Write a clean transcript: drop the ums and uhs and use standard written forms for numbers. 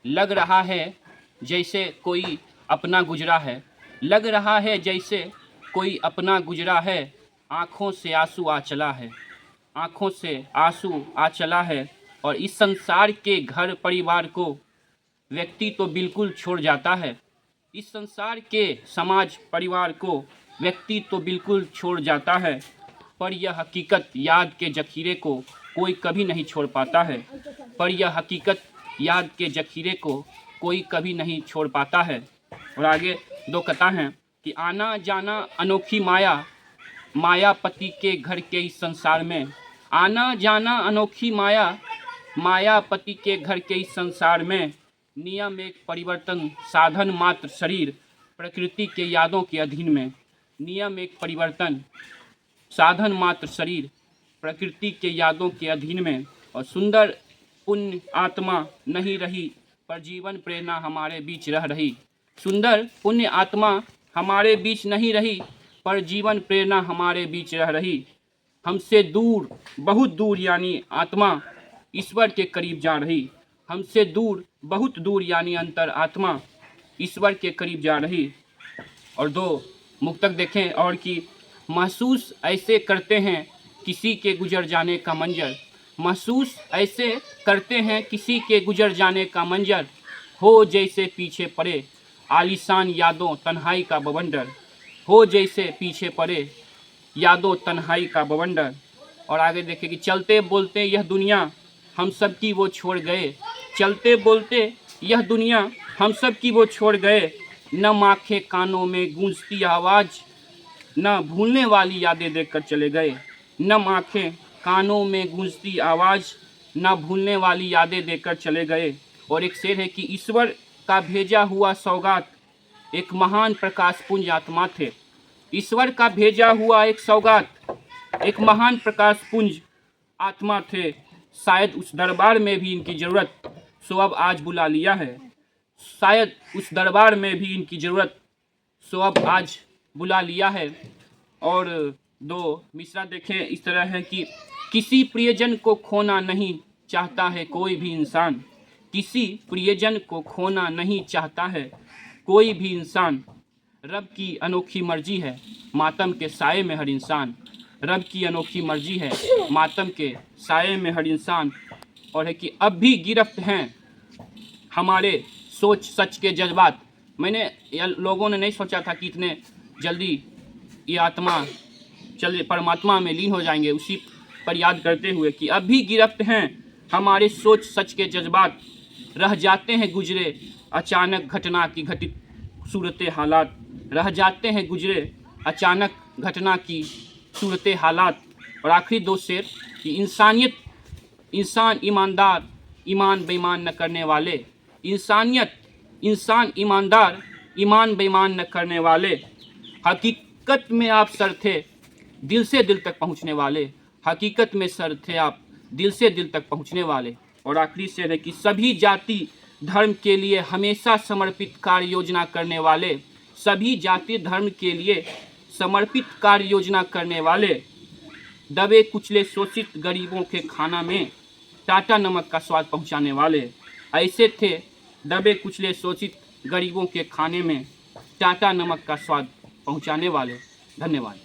लग रहा है जैसे कोई अपना गुजरा है, लग रहा है जैसे कोई अपना गुजरा है, आँखों से आंसू आ चला है, आँखों से आंसू आ चला है। और इस संसार के घर परिवार को व्यक्ति तो बिल्कुल छोड़ जाता है, इस संसार के समाज परिवार को व्यक्ति तो बिल्कुल छोड़ जाता है, पर यह हकीकत याद के जखीरे को कोई कभी नहीं छोड़ पाता है, पर यह हकीकत याद के जखीरे को कोई कभी नहीं छोड़ पाता है। और आगे दो कथा हैं कि आना जाना अनोखी माया, मायापति के घर के इस संसार में, आना जाना अनोखी माया, मायापति के घर के इस संसार में, नियम एक परिवर्तन साधन मात्र शरीर, प्रकृति के यादों के अधीन में, नियम एक परिवर्तन साधन मात्र शरीर, प्रकृति के यादों के अधीन में। और सुंदर पुण्य आत्मा नहीं रही, पर जीवन प्रेरणा हमारे बीच रह रही, सुंदर पुण्य आत्मा हमारे बीच नहीं रही, पर जीवन प्रेरणा हमारे बीच रह रही। हमसे दूर, बहुत दूर यानी आत्मा ईश्वर के करीब जा रही, हमसे दूर, बहुत दूर यानी अंतर आत्मा ईश्वर के करीब जा रही। और दो मुक्तक देखें और कि महसूस ऐसे करते हैं किसी के गुजर जाने का मंजर, महसूस ऐसे करते हैं किसी के गुजर जाने का मंजर, हो जैसे पीछे पड़े आलीशान यादों तन्हाई का बवंडर, हो जैसे पीछे पड़े यादों तन्हाई का बवंडर। और आगे देखें कि चलते बोलते यह दुनिया हम सब की वो छोड़ गए, चलते बोलते यह दुनिया हम सब की वो छोड़ गए, न आँखें कानों में गूंजती आवाज़, न भूलने वाली यादें देखकर चले गए, न आँखें कानों में गूंजती आवाज़, न भूलने वाली यादें देखकर चले गए। और एक शेर है कि ईश्वर का भेजा हुआ सौगात एक महान प्रकाश पुंज आत्मा थे, ईश्वर का भेजा हुआ एक सौगात एक महान प्रकाश पुंज आत्मा थे, शायद उस दरबार में भी इनकी ज़रूरत सो अब आज बुला लिया है, शायद उस दरबार में भी इनकी ज़रूरत सो अब आज बुला लिया है। और दो मिसरा देखें इस तरह है कि किसी प्रियजन को खोना नहीं चाहता है कोई भी इंसान, किसी प्रियजन को खोना नहीं चाहता है कोई भी इंसान, रब की अनोखी मर्जी है मातम के साए में हर इंसान, रब की अनोखी मर्जी है मातम के साए में हर इंसान। और है कि अब भी गिरफ्त हैं हमारे सोच सच के जज्बात, मैंने लोगों ने नहीं सोचा था कि इतने जल्दी ये आत्मा चल परमात्मा में लीन हो जाएंगे, उसी पर याद करते हुए कि अब भी गिरफ्त हैं हमारे सोच सच के जज्बात, रह जाते हैं गुजरे अचानक घटना की घटित सूरत हालात, रह जाते हैं गुजरे अचानक घटना की सूरत हालात। और आखिरी दो शेर कि इंसानियत, इंसान ईमानदार ईमान बेईमान न करने वाले, इंसानियत इंसान ईमानदार ईमान बेईमान न करने वाले, हकीकत में आप सर थे दिल से दिल तक पहुंचने वाले, हकीकत में सर थे आप दिल से दिल तक पहुंचने वाले। और आखिरी शेर है कि सभी जाति धर्म के लिए हमेशा समर्पित कार्य योजना करने वाले, सभी जाति धर्म के लिए समर्पित कार्य योजना करने वाले, दबे कुचले शोषित गरीबों के खाना में टाटा नमक का स्वाद पहुंचाने वाले, ऐसे थे दबे कुचले शोषित गरीबों के खाने में टाटा नमक का स्वाद पहुंचाने वाले। धन्यवाद।